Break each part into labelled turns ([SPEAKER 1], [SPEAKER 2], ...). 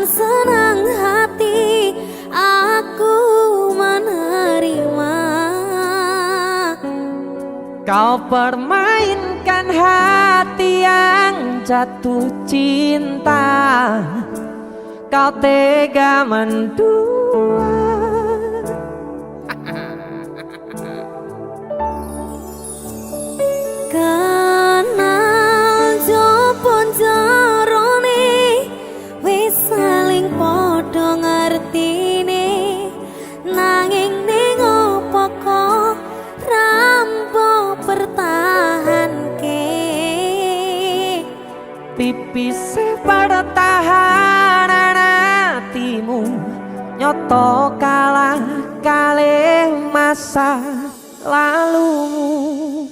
[SPEAKER 1] dengan senang hati aku menerima.
[SPEAKER 2] Kau permainkan hati yang jatuh cinta, kau tega mendua.
[SPEAKER 1] Kenal jopon jarone wis saling padha ngertine, nanging ning opo kok rampo pertahanke.
[SPEAKER 2] Tipis pertahanan hatimu nyoto kalah kalih masa lalumu.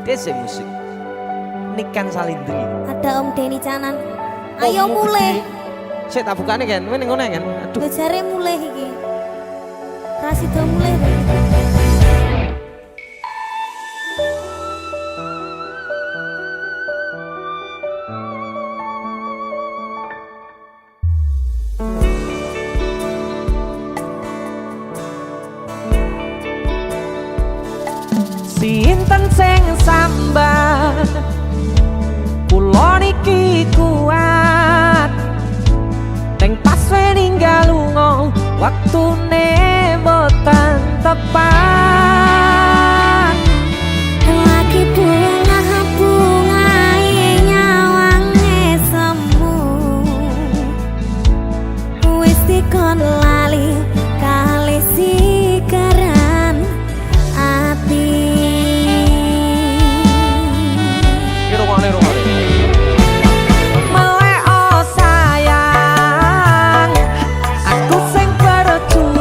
[SPEAKER 2] Desa musik Niken Salindri.
[SPEAKER 1] Ada Om Denny Canan. Ayo mulai.
[SPEAKER 2] Saya tak bukane kan, ini ngono kan. Aduh.
[SPEAKER 1] Jare mulai iki. Rasido mulai.
[SPEAKER 2] Sinten sing sambat kula niki kuat ning pas ninggal lunga waktune boten tepat.
[SPEAKER 1] Lagi bunga nyawange semu, wis dikon lali kali sikaran ati.
[SPEAKER 2] Melek oh sayang, aku sing berjuang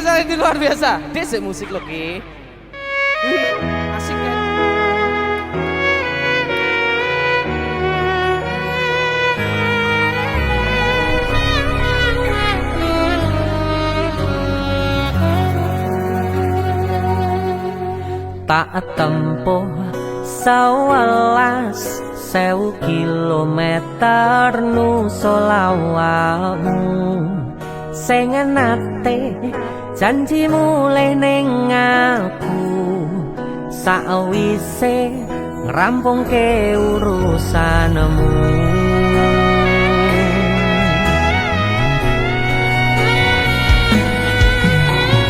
[SPEAKER 2] biasa, ini luar biasa. Desa musik lo ki. Asik kan? Tak tempuh 11.000 kilometer nusolawamu sing nate janji mulih ning aku sakwise ngrampungke urusanmu.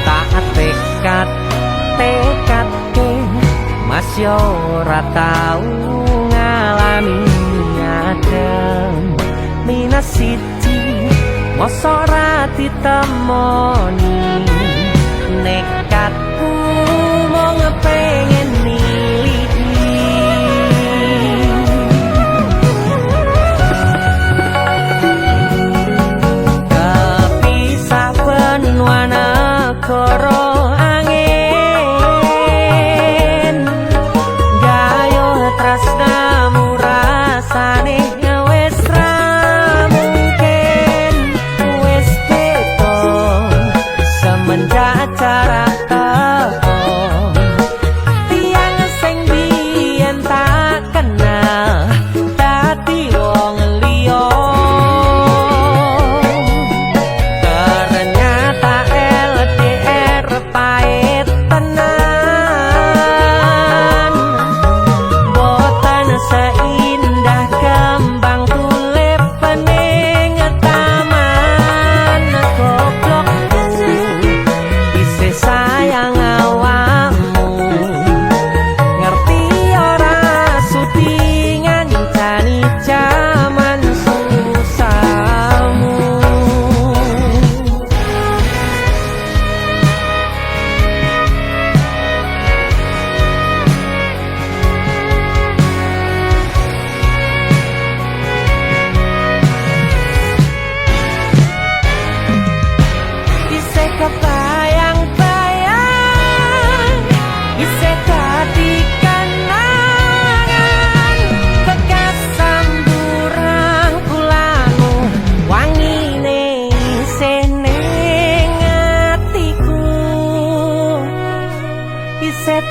[SPEAKER 2] Tak tekadke mas yo ora tau ngalami adem minus siji mosok ora ditemoni nekatku mau ngepengen miliki kepisah benua negara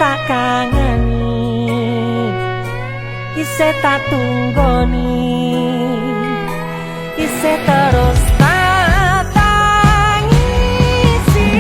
[SPEAKER 2] tak kangeni, isih tak tunggoni, isih terus tak tangisi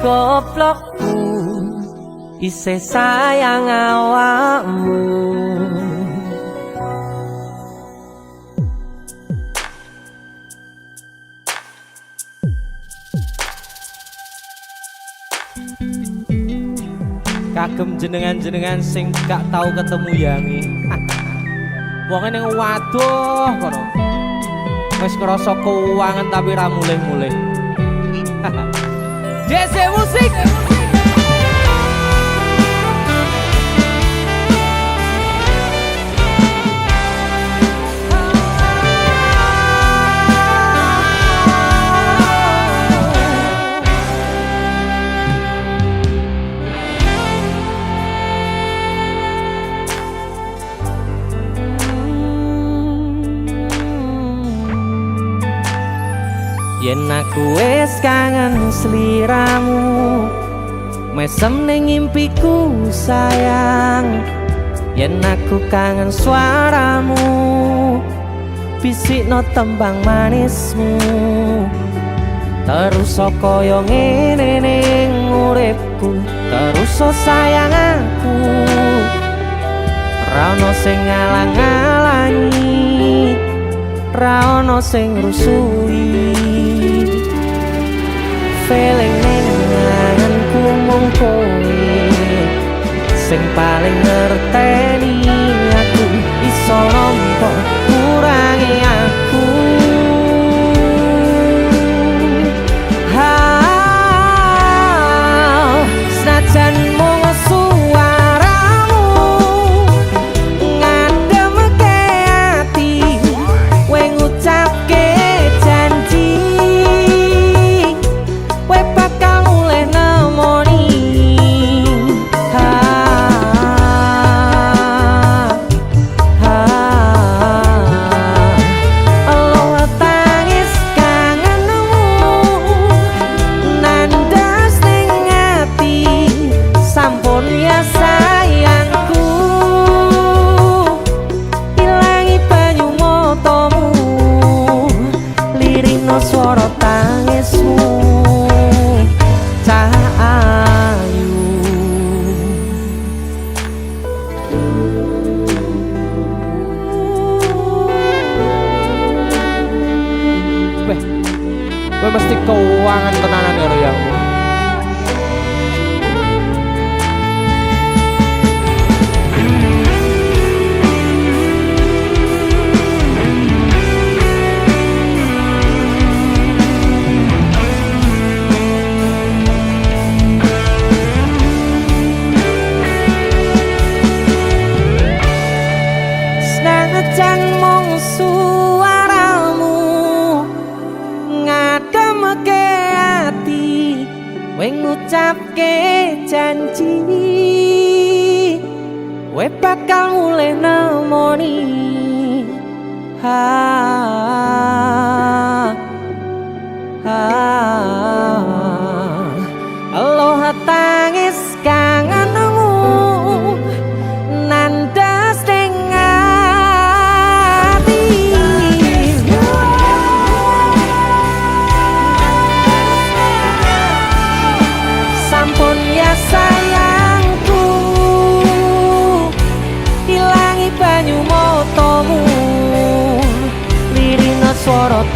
[SPEAKER 2] goblokku
[SPEAKER 3] isih sayang awakmu.
[SPEAKER 2] Kagem jenengan-jenengan sing gak tau ketemu Yangi. Wong ning waduh kono. Wis ngrasa keuangan tapi ra mulih-mulih. DC Musik.
[SPEAKER 3] Yen aku wis kangen sliramu, mesem ning impiku sayang. Yen aku kangen suaramu, bisikno tembang manismu. Terus kaya ngene ning uripku, terus sayang aku. Ra ono sing ngalang-alangi, ra ono sing rusui. Feeling ning ngangenku mung kowe sing paling ngerteni aku. Iso nampa kurangi aku. Senajan mung suaramu ngademke ati, kowe ngucapke janji kowe bakal mulih nemoni. Allah tangis kangenmu nandas ning ati, sampun ya sayangku. Ilangi banyu matamu, lirino swara tangismu. Cahayu
[SPEAKER 2] Weh, kowe mesti keuangan tenanan karo Yangmu.
[SPEAKER 3] senajan mung suaramu ngademke ati, kowe ngucapke janji kowe bakal mulih nemoni. Allah tangis kangenmu nandas ning ati, sampun ya sayangku. Ilangi banyu matamu, lirina swara